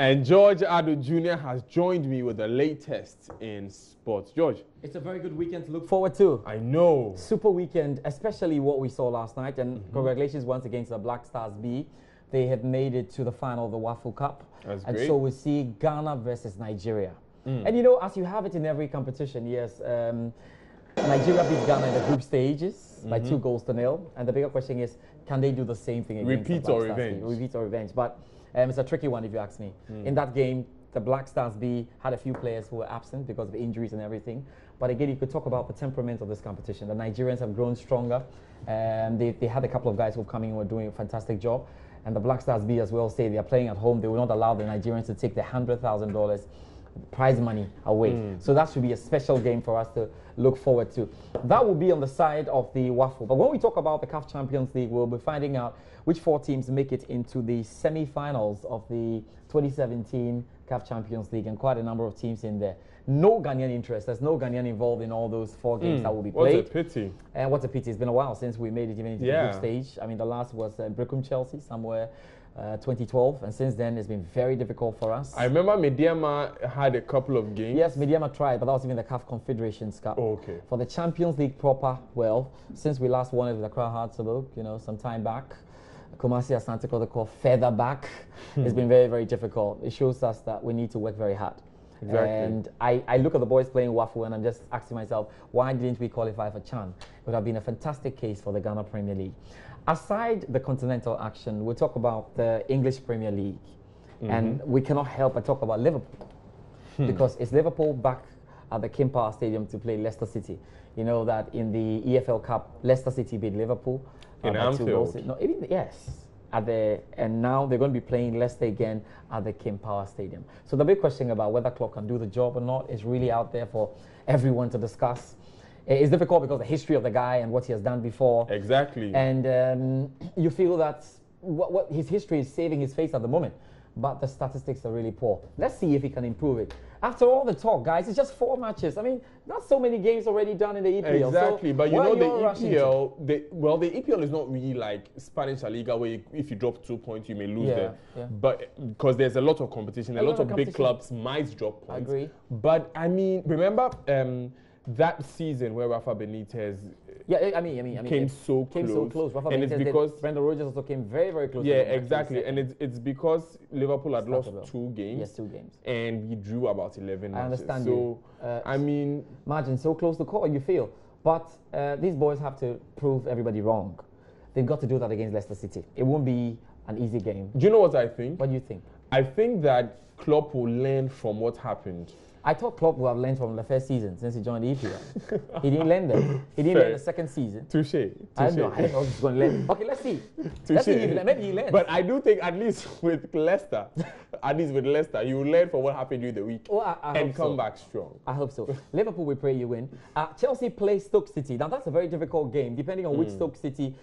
And George Ado Jr. has joined me with the latest in sports. George. It's a very good weekend to look forward to. I know. Super weekend, especially what we saw last night. And congratulations once again to the Black Stars B. They have made it to the final of the Waffle Cup. That's and great. So we see Ghana versus Nigeria. And you know, as you have it in every competition, yes, Nigeria beat Ghana in the group stages by 2-0. And the bigger question is, can they do the same thing against Repeat the or Black Stars B? revenge? Repeat or revenge. But it's a tricky one if you ask me. In that game, the Black Stars B had a few players who were absent because of injuries and everything. But again, you could talk about the temperament of this competition. The Nigerians have grown stronger. They had a couple of guys who come in who are doing a fantastic job. And the Black Stars B, as well, say they are playing at home. They will not allow the Nigerians to take the $100,000 prize money away. So that should be a special game for us to look forward to. That will be on the side of the Waffle. But when we talk about the CAF Champions League, we'll be finding out which 4 teams make it into the semi-finals of the 2017 CAF Champions League, and quite a number of teams in there. No Ghanaian interest. There's no Ghanaian involved in all those 4 games that will be played. What a pity. And what a pity. It's been a while since we made it even into the group stage. I mean, the last was Brecum Chelsea somewhere 2012, and since then it's been very difficult for us. I remember Mediama had a couple of games. Yes, Mediama tried, but that was even the CAF Confederations Cup. Oh, okay. For the Champions League proper, well, since we last won it with Accra Hearts-Saluk, you know, some time back, Kumasi Asante Kotoko further back, it's been very, very difficult. It shows us that we need to work very hard. Exactly. And I look at the boys playing Waffle and I'm just asking myself, why didn't we qualify for CHAN? It would have been a fantastic case for the Ghana Premier League. Aside the continental action, we'll talk about the English Premier League. And we cannot help but talk about Liverpool. Because it's Liverpool back at the King Power Stadium to play Leicester City. You know that in the EFL Cup, Leicester City beat Liverpool. In Anfield. No, even, yes. And now they're going to be playing Leicester again at the King Power Stadium. So the big question about whether Klopp can do the job or not is really out there for everyone to discuss. It's difficult because of the history of the guy and what he has done before. Exactly. And you feel that what his history is saving his face at the moment. But the statistics are really poor. Let's see if he can improve it. After all the talk, guys, it's just 4 matches. I mean, not so many games already done in the EPL. Exactly, so but you know the EPL, the EPL is not really like Spanish La Liga where if you drop 2 points, you may lose there. Yeah. But because there's a lot of competition, a lot of big clubs might drop points. I agree. But I mean, remember that season where Rafa Benitez came so close. Rafa and Benitez it's because Brendan Rodgers also came very, very close. Yeah, exactly. And it's because Liverpool had lost 2 games. Yes, 2 games. And he drew about 11 matches. I understand so, I mean... Margin so close to call, you feel. But these boys have to prove everybody wrong. They've got to do that against Leicester City. It won't be an easy game. Do you know what I think? What do you think? I think that Klopp will learn from what happened. I thought Klopp would have learned from the first season since he joined the EPL. He didn't learn them. He didn't learn the second season. Touche. I don't know if he's going to learn. Okay, let's see. Let's see if maybe he learns. But I do think at least with Leicester, you will learn from what happened during the week and come back strong. I hope so. Liverpool, we pray you win. Chelsea plays Stoke City. Now, that's a very difficult game, depending on which Stoke City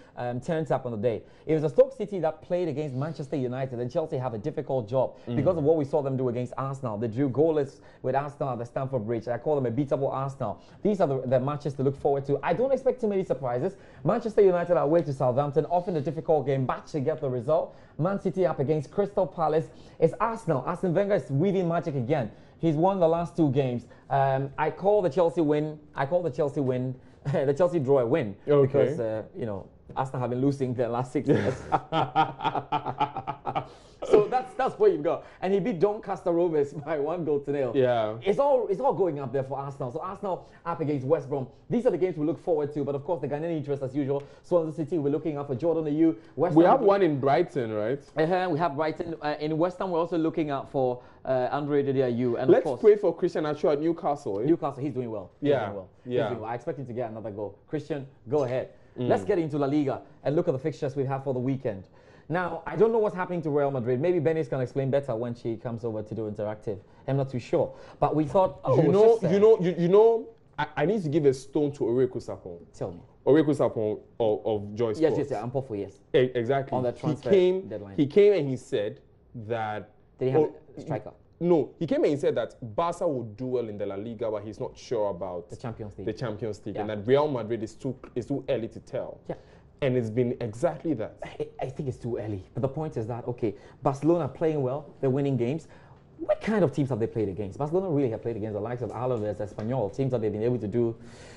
turns up on the day. If it's a Stoke City that played against Manchester United, then Chelsea have a difficult job because of what we saw them do against Arsenal. They drew goalless with Arsenal at the Stamford Bridge. I call them a beatable Arsenal. These are the matches to look forward to. I don't expect too many surprises. Manchester United are away to Southampton, often a difficult game, but to get the result. Man City up against Crystal Palace. It's Arsenal. Arsene Wenger is weaving magic again. He's won the last 2 games. I call the Chelsea win. The Chelsea draw a win. Okay. Because, you know, Arsenal have been losing their last 6 years. So that's where you go. And he beat Doncaster Rovers by 1-0. Yeah. It's all going up there for Arsenal. So Arsenal up against West Brom. These are the games we look forward to. But of course, the Ghanaian interest as usual. Swansea City, we're looking out for Jordan Ayew. We have one in Brighton, right? We have Brighton. In West Ham, we're also looking out for Andre Ayew. And let's pray for Christian Atsu at Newcastle. Newcastle, he's doing well. He's doing well. I expect him to get another goal. Christian, go ahead. Let's get into La Liga and look at the fixtures we have for the weekend. Now, I don't know what's happening to Real Madrid. Maybe Benis can explain better when she comes over to do interactive. I'm not too sure. But we thought, I need to give a stone to Oreku Sapon. Tell me. Oreku Sapon of Joy Sports. Yes, I'm for yes. Exactly. On the transfer deadline. He came and he said that... Did he have a striker? No, he came and he said that Barca will do well in the La Liga, but he's not sure about the Champions League. And that Real Madrid is too early to tell. Yeah. And it's been exactly that. I think it's too early. But the point is that, okay, Barcelona playing well, they're winning games. what kind of teams have they played against? Barcelona really have played against the likes of Alaves, Espanyol, teams that they've been able to do,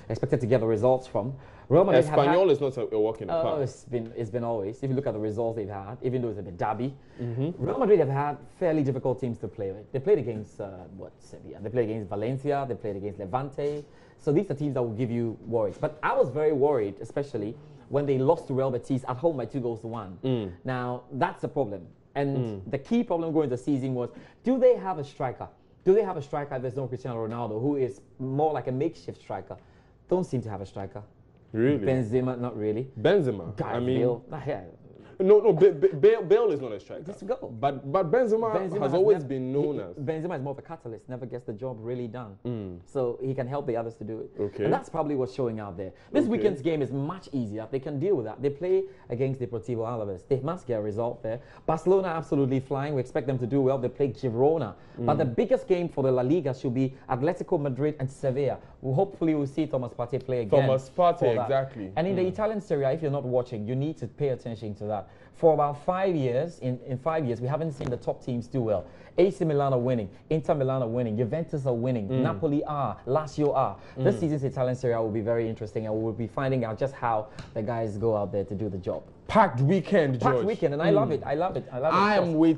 expected to get the results from. Real Madrid Espanyol is not a walk in the park. It's been always. If you look at the results they've had, even though it's a bit derby, Real Madrid have had fairly difficult teams to play with. They played against Sevilla. They played against Valencia. They played against Levante. So these are teams that will give you worries. But I was very worried, especially when they lost to Real Betis at home by 2-1. Now that's the problem. And the key problem going into the season was, do they have a striker? Do they have a striker if there's no Cristiano Ronaldo, who is more like a makeshift striker? Don't seem to have a striker. Really? Benzema, not really. Benzema? Bale. No, Bale is not a striker. Just go. But Benzema has always been known as. Benzema is more of a catalyst, never gets the job really done. So he can help the others to do it. Okay. And that's probably what's showing out there. This weekend's game is much easier. They can deal with that. They play against Deportivo Alaves. They must get a result there. Barcelona absolutely flying. We expect them to do well. They play Girona. But the biggest game for the La Liga should be Atletico Madrid and Sevilla. Hopefully we'll see Thomas Partey play again. Thomas Partey, exactly. And in the Italian Serie A, if you're not watching, you need to pay attention to that. For about 5 years, in 5 years, we haven't seen the top teams do well. AC Milan are winning, Inter Milan are winning, Juventus are winning, Napoli are, Lazio are. This season's Italian Serie A will be very interesting, and we'll be finding out just how the guys go out there to do the job. Packed weekend, George. Packed weekend, and I love it. I love it.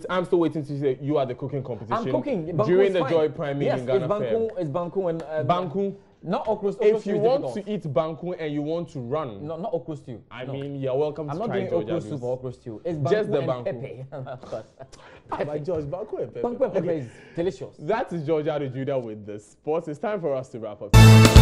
I'm still waiting to see you at the cooking competition. I'm cooking. During the Joy Prime meeting in Ghana Fair. It's Banku and... Banku? Not okra stew. If you want to eat banku and you want to run. No, not okra stew. I mean, you're welcome to try George. I'm not doing okra soup or okra stew. It's banku just the and banku. pepe. Of course. But George, banku and pepe. Banku and pepe is delicious. That is George Adejuda with the sports. It's time for us to wrap up.